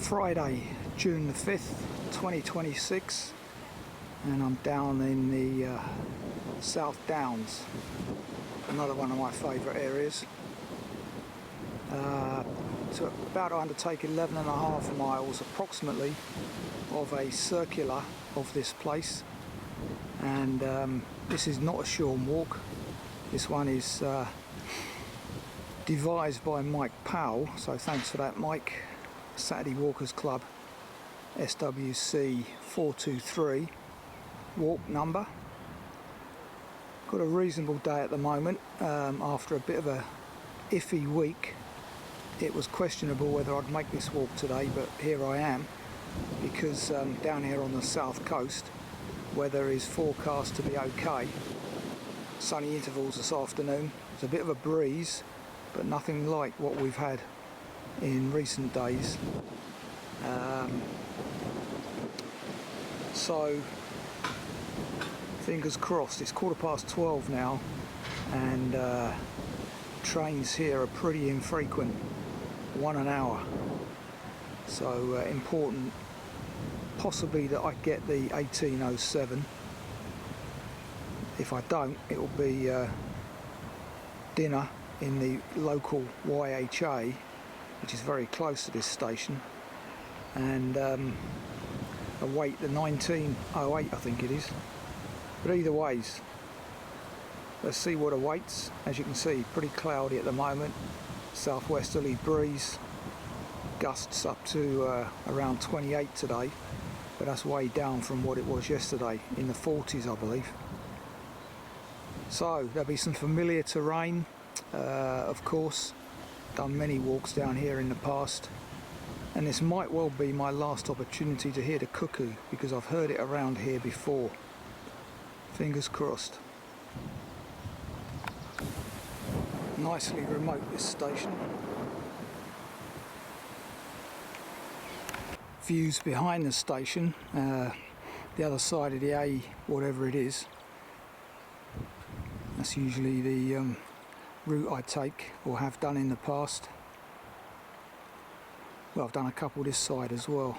Friday, June the 5th, 2026, and I'm down in the South Downs, another one of my favourite areas. So about to undertake 11.5 miles approximately of a circular of this place, and this is not a shorn walk. This one is devised by Mike Powell, so thanks for that, Mike. Saturday Walkers Club, swcwalk423 walk number. Got a reasonable day at the moment. After a bit of a iffy week, it was questionable whether I'd make this walk today, but here I am, because down here on the south coast, weather is forecast to be okay. Sunny intervals this afternoon. There's a bit of a breeze, but nothing like what we've had in recent days. So fingers crossed. It's 12:15 now, and trains here are pretty infrequent, one an hour. So important possibly that I get the 1807. If I don't, it will be dinner in the local YHA, which is very close to this station, and await the 1908, I think it is. But either ways, let's see what awaits. As you can see, pretty cloudy at the moment, southwesterly breeze, gusts up to around 28 today, but that's way down from what it was yesterday, in the 40s I believe. So there'll be some familiar terrain, of course. Done many walks down here in the past, and this might well be my last opportunity to hear the cuckoo, because I've heard it around here before. Fingers crossed. Nicely remote, this station. Views behind the station, the other side of the A, whatever it is. That's usually the route I take, or have done in the past. Well, I've done a couple this side as well.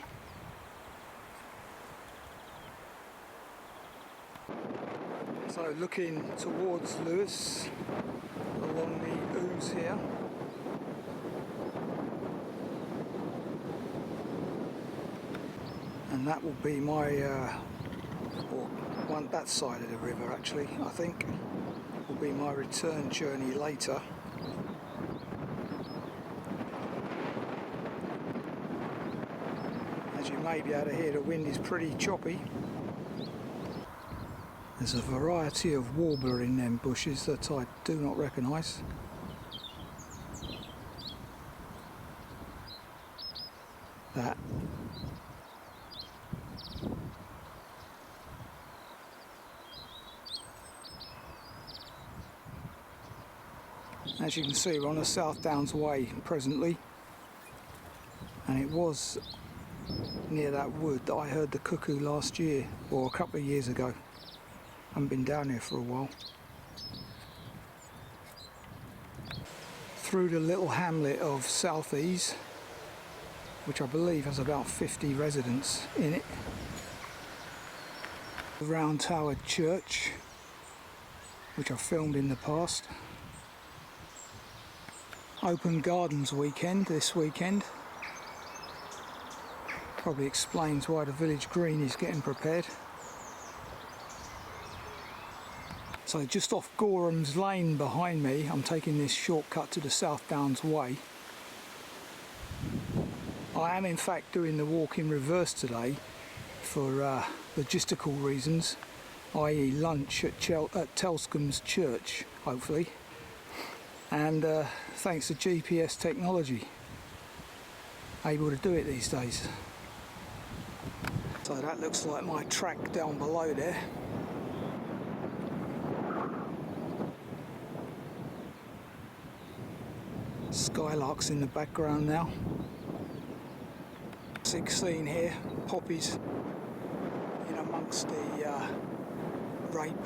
So looking towards Lewis along the Ouse here. And that will be my, or one, that side of the river actually, I think, will be my return journey later. As you may be able to hear, the wind is pretty choppy. There's a variety of warbler in them bushes that I do not recognise. That. As you can see, we're on the South Downs Way presently, and it was near that wood that I heard the cuckoo last year, or a couple of years ago. I haven't been down here for a while. Through the little hamlet of Southease, which I believe has about 50 residents in it. The round towered church, which I've filmed in the past. Open Gardens weekend this weekend. Probably explains why the village green is getting prepared. So just off Goreham's Lane behind me, I'm taking this shortcut to the South Downs Way. I am in fact doing the walk in reverse today for logistical reasons, i.e. lunch at Telscombe's church, hopefully. And thanks to GPS technology, able to do it these days. So that looks like my track down below there. Skylarks in the background now. 16 here, poppies in amongst the rape.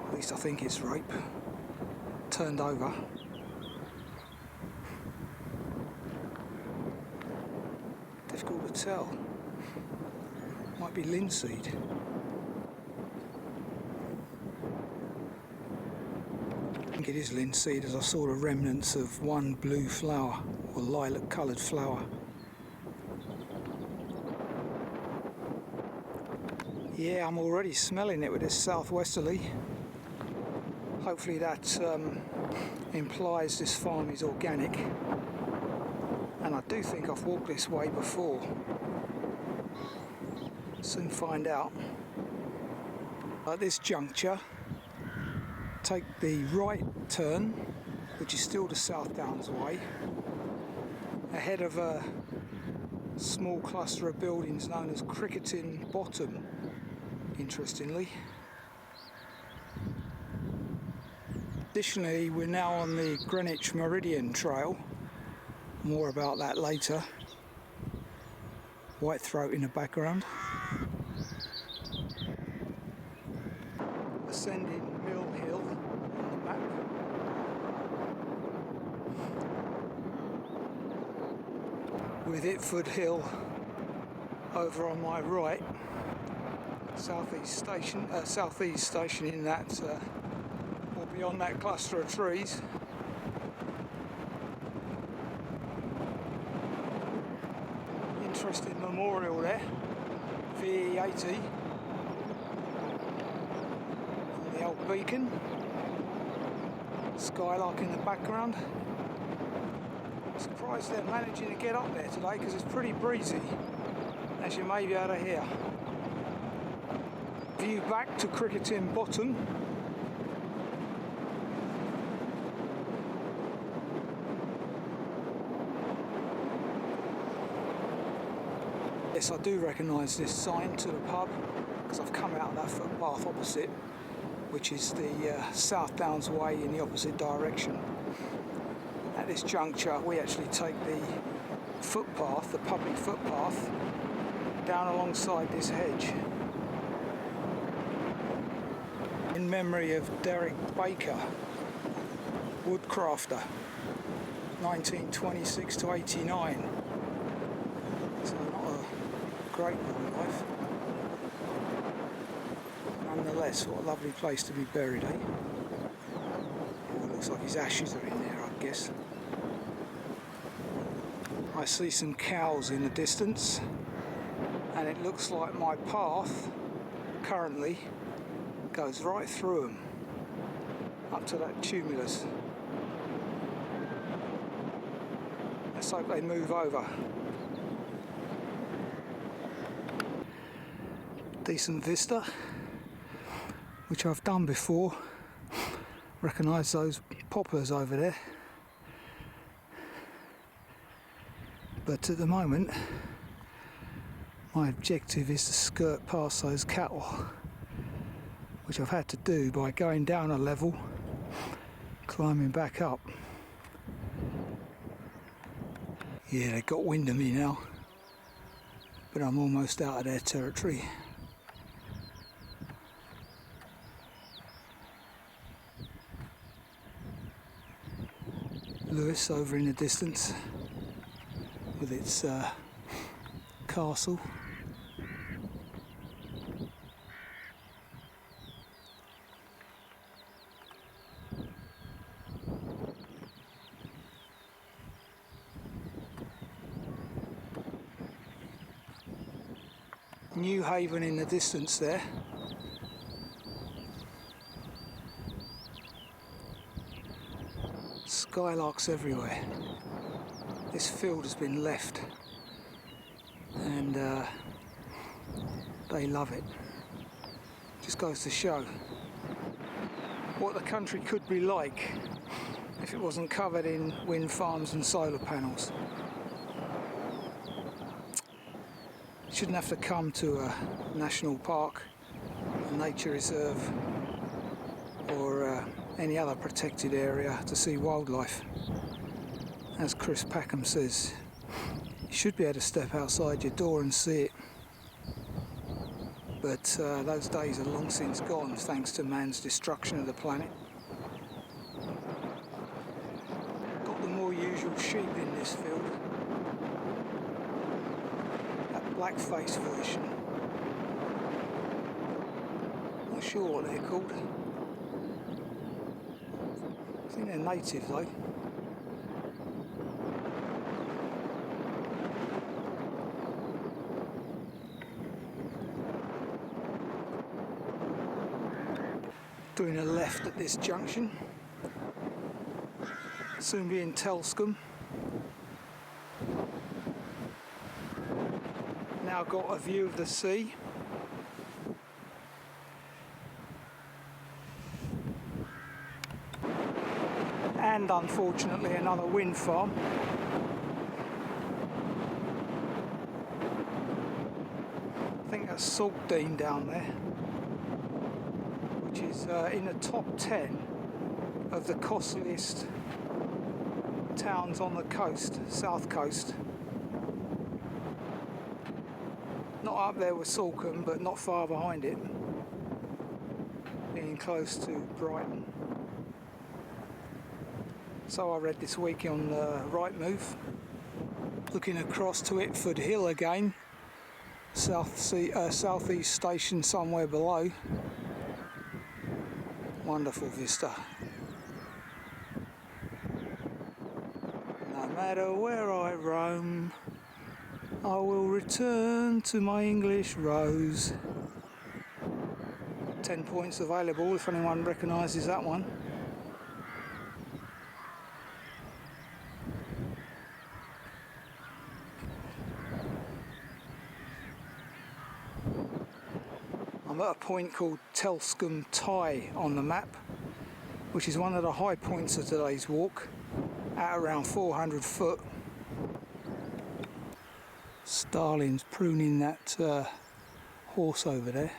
At least I think it's rape. Turned over. hotel. Might be linseed. I think it is linseed, as I saw the remnants of one blue flower, or lilac coloured flower. Yeah, I'm already smelling it with this southwesterly. Hopefully that implies this farm is organic. And I do think I've walked this way before. Soon find out. At this juncture, take the right turn, which is still the South Downs way, ahead of a small cluster of buildings known as Cricketing Bottom, interestingly. Additionally, we're now on the Greenwich Meridian Trail. More about that later. Whitethroat in the background. Ascending Mill Hill on the map. With Itford Hill over on my right. Southeast Station in that, or beyond that cluster of trees. Interesting memorial there, VE80, and the old beacon, skylark in the background. Surprised they're managing to get up there today because it's pretty breezy, as you may be able to hear. View back to Cricketing Bottom. Yes, I do recognise this sign to the pub because I've come out of that footpath opposite, which is the South Downs way in the opposite direction. At this juncture, we actually take the footpath, the public footpath, down alongside this hedge. In memory of Derek Baker, woodcrafter, 1926 to 89. So not a great long life. Nonetheless, what a lovely place to be buried, eh? Oh, it looks like his ashes are in there, I guess. I see some cows in the distance, and it looks like my path currently goes right through them up to that tumulus. Let's hope they move over. Decent vista, which I've done before. Recognise those poplars over there, but at the moment my objective is to skirt past those cattle, which I've had to do by going down a level, climbing back up. Yeah, they got wind of me now, but I'm almost out of their territory. Lewis over in the distance with its castle. New Haven in the distance there. Skylarks everywhere. This field has been left, and they love it. Just goes to show what the country could be like if it wasn't covered in wind farms and solar panels. Shouldn't have to come to a national park, a nature reserve, or any other protected area to see wildlife. As Chris Packham says, you should be able to step outside your door and see it. But those days are long since gone, thanks to man's destruction of the planet. Got the more usual sheep in this field. black-faced version. Not sure what they're called. I think they're native though. Doing a left at this junction. Soon be in Telscombe. Now got a view of the sea. And unfortunately another wind farm. I think that's Saltdean down there, which is in the top 10 of the costliest towns on the coast, south coast. Not up there with Saltcombe, but not far behind it, being close to Brighton. So I read this week on Rightmove. Looking across to Fore Hill again, Southeast Station somewhere below. Wonderful vista. No matter where I roam, I will return to my English rose. 10 points available if anyone recognises that one. I'm at a point called Telscombe Tie on the map, which is one of the high points of today's walk, at around 400 foot. Starling's pruning that horse over there.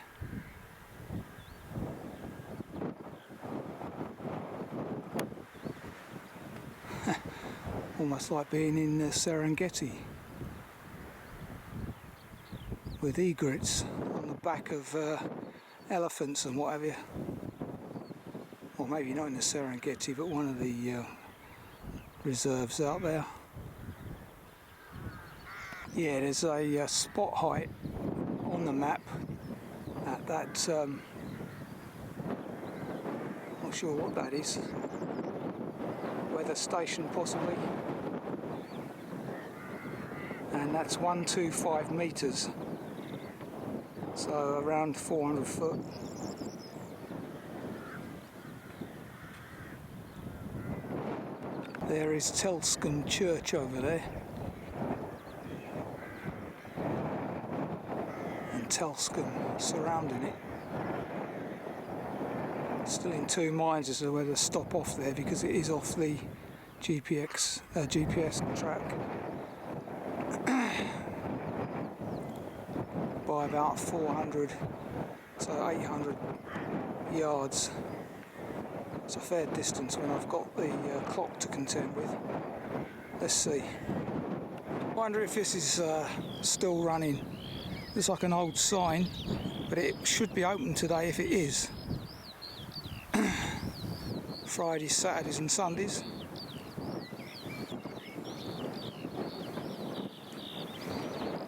Almost like being in the Serengeti with egrets on the back of elephants and what have you. Or maybe not in the Serengeti, but one of the reserves out there. Yeah, there's a spot height on the map at that, not sure what that is, weather station possibly, and that's 125 metres, so around 400 foot. There is Telscombe Church over there. Telscombe surrounding it. Still in two minds as to whether to stop off there because it is off the GPS track by about 400, so 800 yards. It's a fair distance when I've got the clock to contend with. Let's see. Wonder if this is still running. Looks like an old sign, but it should be open today if it is. Fridays, Saturdays and Sundays.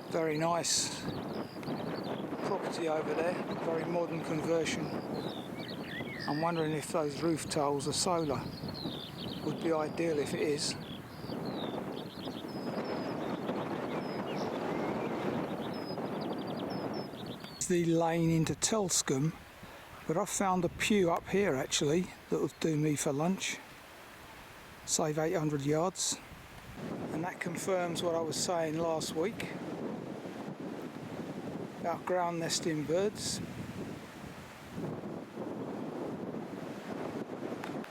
Very nice property over there, very modern conversion. I'm wondering if those roof tiles are solar. Would be ideal if it is. The lane into Telscombe, but I've found a pew up here actually that will do me for lunch, save 800 yards, and that confirms what I was saying last week about ground nesting birds.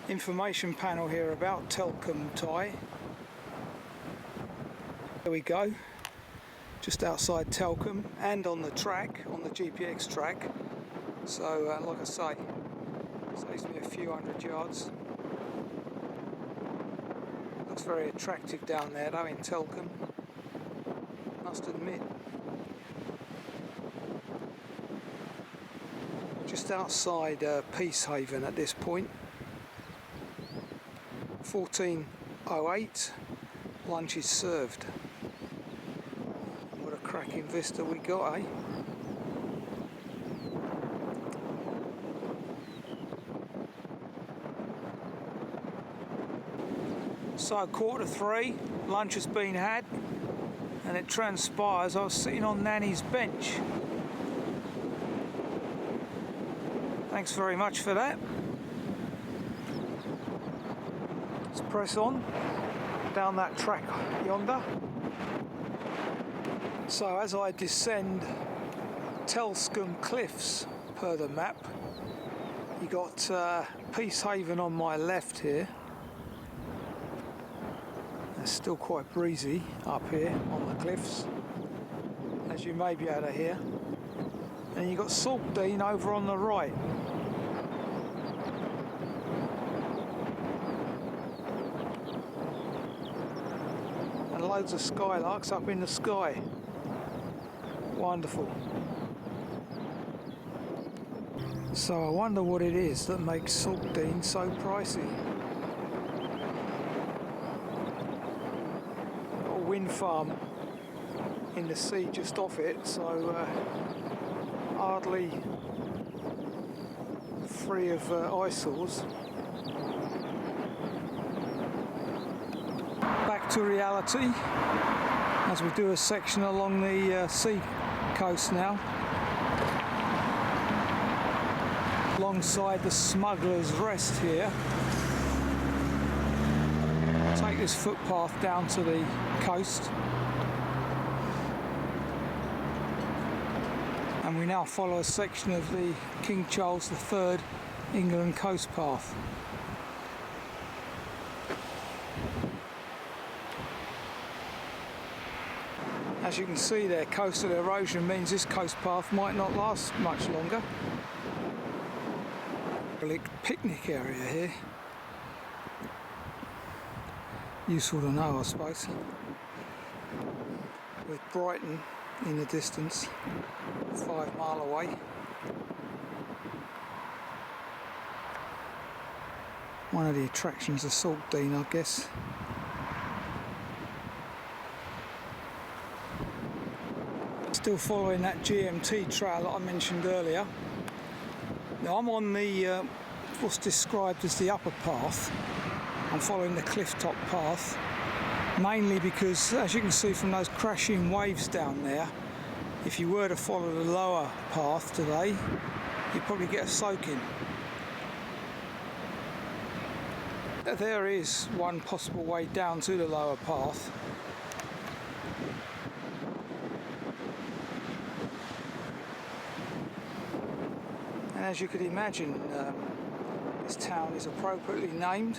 Information panel here about Telscombe Tie. There we go. Just outside Telscombe and on the track, on the GPX track. So like I say, saves me a few hundred yards. Looks very attractive down there though in Telscombe, must admit. Just outside Peacehaven at this point. 14:08, lunch is served. cracking vista we got, eh? So 2:45, lunch has been had, and it transpires I was sitting on Nanny's bench. Thanks very much for that. Let's press on down that track yonder. So as I descend Telscombe cliffs per the map, you got Peacehaven on my left here. It's still quite breezy up here on the cliffs, as you may be able to hear. And you got Saltdean over on the right. And loads of skylarks up in the sky. Wonderful. So I wonder what it is that makes Saltdean so pricey. Got a wind farm in the sea just off it, so hardly free of eyesores. Back to reality as we do a section along the sea coast now, alongside the Smuggler's Rest here. Take this footpath down to the coast, and we now follow a section of the King Charles III England coast path. As you can see there, coastal erosion means this coast path might not last much longer. A picnic area here. Useful to know, I suppose. With Brighton in the distance, 5 miles away. One of the attractions of Saltdean, I guess. Still following that GMT Trail that I mentioned earlier. Now I'm on the what's described as the upper path. I'm following the cliff top path, mainly because, as you can see from those crashing waves down there, if you were to follow the lower path today, you'd probably get a soaking. There is one possible way down to the lower path. And as you could imagine, this town is appropriately named.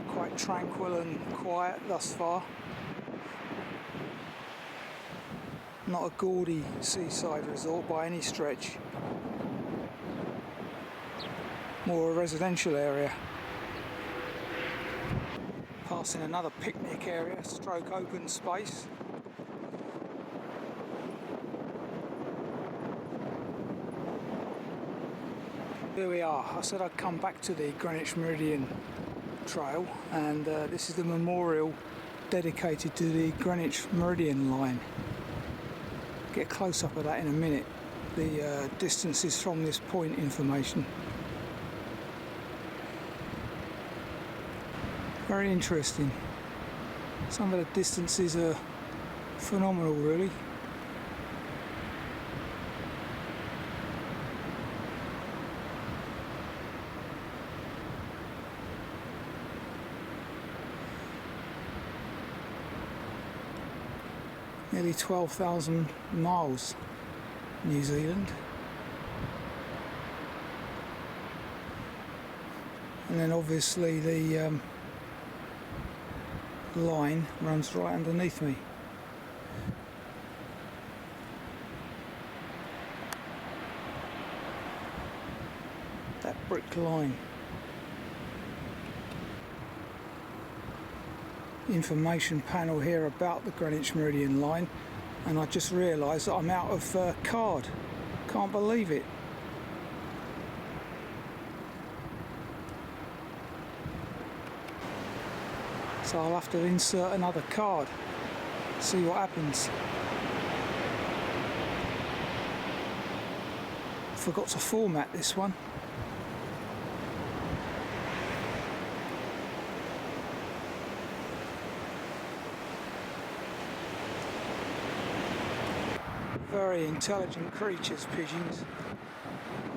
Quite tranquil and quiet thus far. Not a gaudy seaside resort by any stretch. More a residential area. Passing another picnic area, stroke open space. Here we are. I said I'd come back to the Greenwich Meridian Trail, and this is the memorial dedicated to the Greenwich Meridian line. Get close up of that in a minute. The distances from this point information. Very interesting. Some of the distances are phenomenal, really. Nearly 12,000 miles, New Zealand. And then obviously the line runs right underneath me. That brick line. Information panel here about the Greenwich Meridian line, and I just realised that I'm out of card. Can't believe it. So I'll have to insert another card, see what happens. forgot to format this one. Very intelligent creatures, pigeons.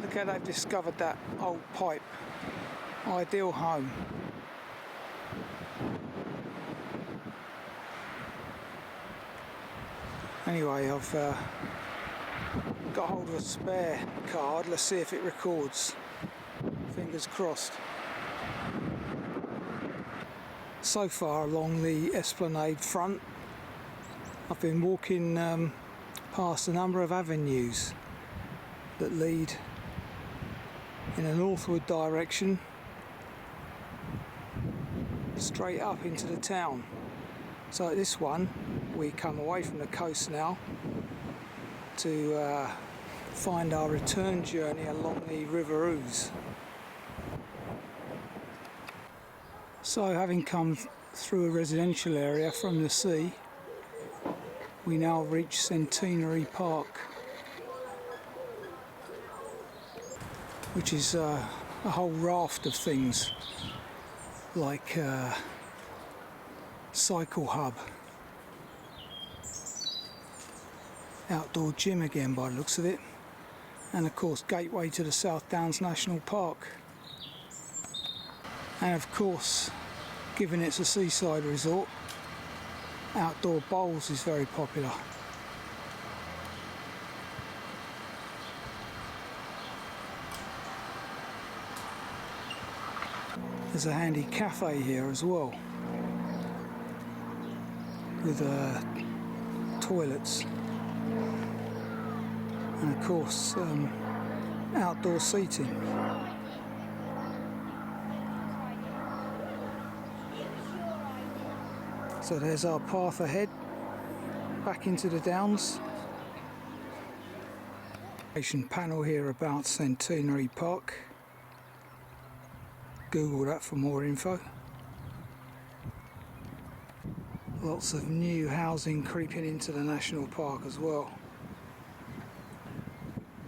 Look how they've discovered that old pipe. Ideal home. Anyway, I've got hold of a spare card. Let's see if it records. Fingers crossed. So far along the Esplanade front, I've been walking past a number of avenues that lead in a northward direction straight up into the town. So at this one we come away from the coast now to find our return journey along the River Ouse. So having come through a residential area from the sea, we now reach Centenary Park, which is a whole raft of things like cycle hub, outdoor gym again by the looks of it, and of course gateway to the South Downs National Park. And of course, given it's a seaside resort, outdoor bowls is very popular. There's a handy cafe here as well, with toilets and of course outdoor seating. So there's our path ahead back into the Downs. Information panel here about Centenary Park. Google that for more info. Lots of new housing creeping into the national park as well.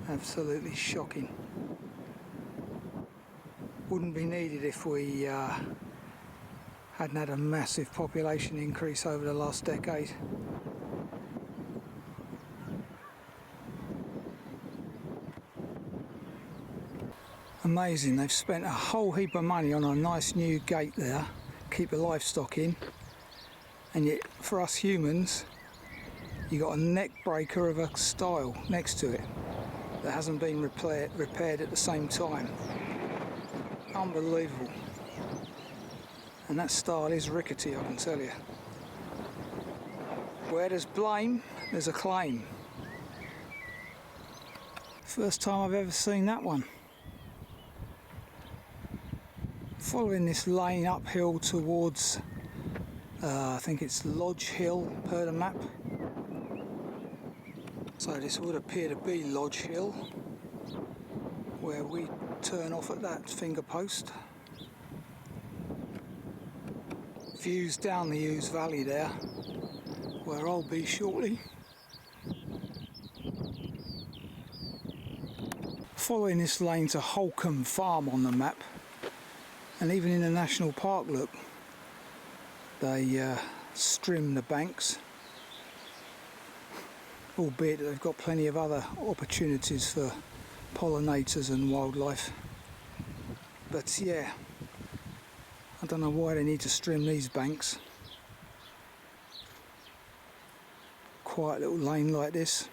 Absolutely shocking. Wouldn't be needed if we hadn't had a massive population increase over the last decade. Amazing, they've spent a whole heap of money on a nice new gate there, keep the livestock in, and yet for us humans you got a neck breaker of a style next to it that hasn't been repaired at the same time. Unbelievable. And that style is rickety, I can tell you. Where there's blame, there's a claim. First time I've ever seen that one. Following this lane uphill towards, I think it's Lodge Hill per the map. So this would appear to be Lodge Hill, where we turn off at that finger post. Views down the Ouse Valley there, where I'll be shortly. Following this lane to Holcombe Farm on the map, and even in the national park, look, they strim the banks, albeit that they've got plenty of other opportunities for pollinators and wildlife. But yeah, I don't know why they need to strim these banks. Quiet little lane like this.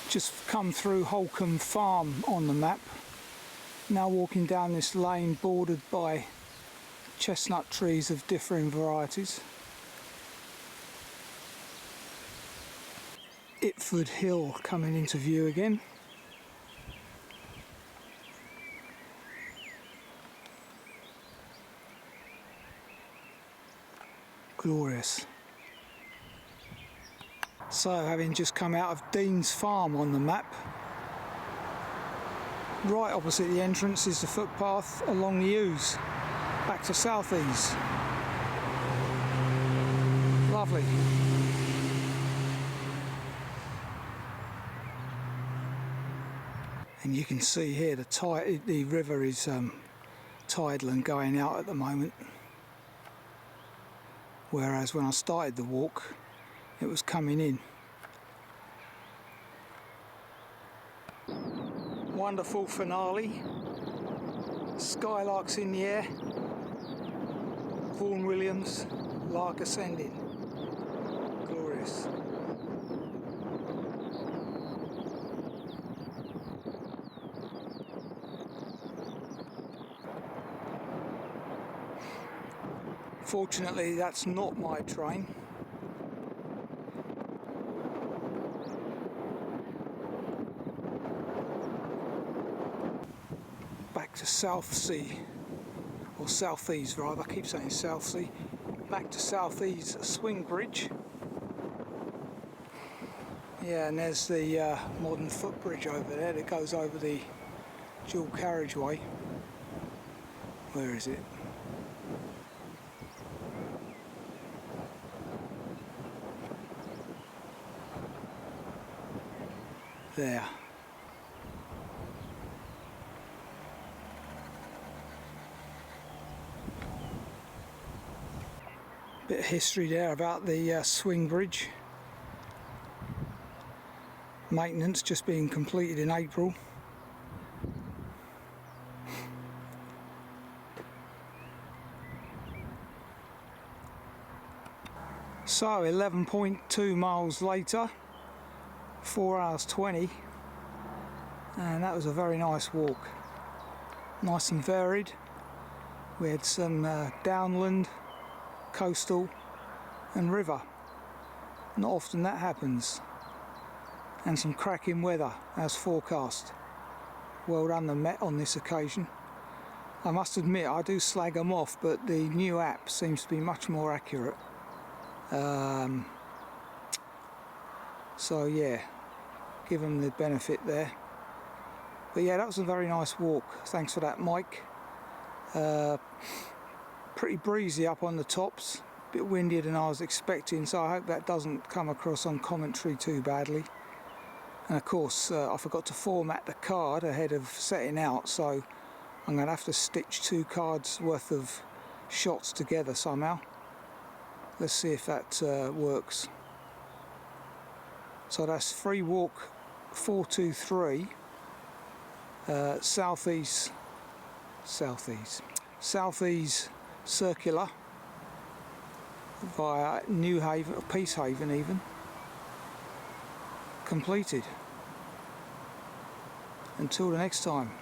Just come through Holcombe Farm on the map. Now walking down this lane bordered by chestnut trees of differing varieties. Itford Hill coming into view again. Glorious. So, having just come out of Dean's Farm on the map, right opposite the entrance is the footpath along the Ouse, back to Southease. Lovely. And you can see here the river is tidal and going out at the moment, whereas when I started the walk it was coming in. Wonderful finale, skylarks in the air, Vaughan Williams, lark ascending, glorious. Fortunately that's not my train. Back to Southsea, or Southease rather, I keep saying Southsea. Back to Southease swing bridge. Yeah, and there's the modern footbridge over there that goes over the dual carriageway. Where is it? There. Bit of history there about the swing bridge. Maintenance just being completed in April. So 11.2 miles later, 4 hours 20, and that was a very nice walk. Nice and varied. We had some downland, coastal and river. Not often that happens. And some cracking weather as forecast. Well done the Met on this occasion. I must admit I do slag them off, but the new app seems to be much more accurate. So yeah, give them the benefit there. But yeah, that was a very nice walk. Thanks for that, Mike. Pretty breezy up on the tops, a bit windier than I was expecting, so I hope that doesn't come across on commentary too badly. And of course I forgot to format the card ahead of setting out, so I'm going to have to stitch 2 cards worth of shots together somehow. Let's see if that works. So that's free walk 423, Southease Circular via Newhaven, or Peacehaven even, completed. Until the next time.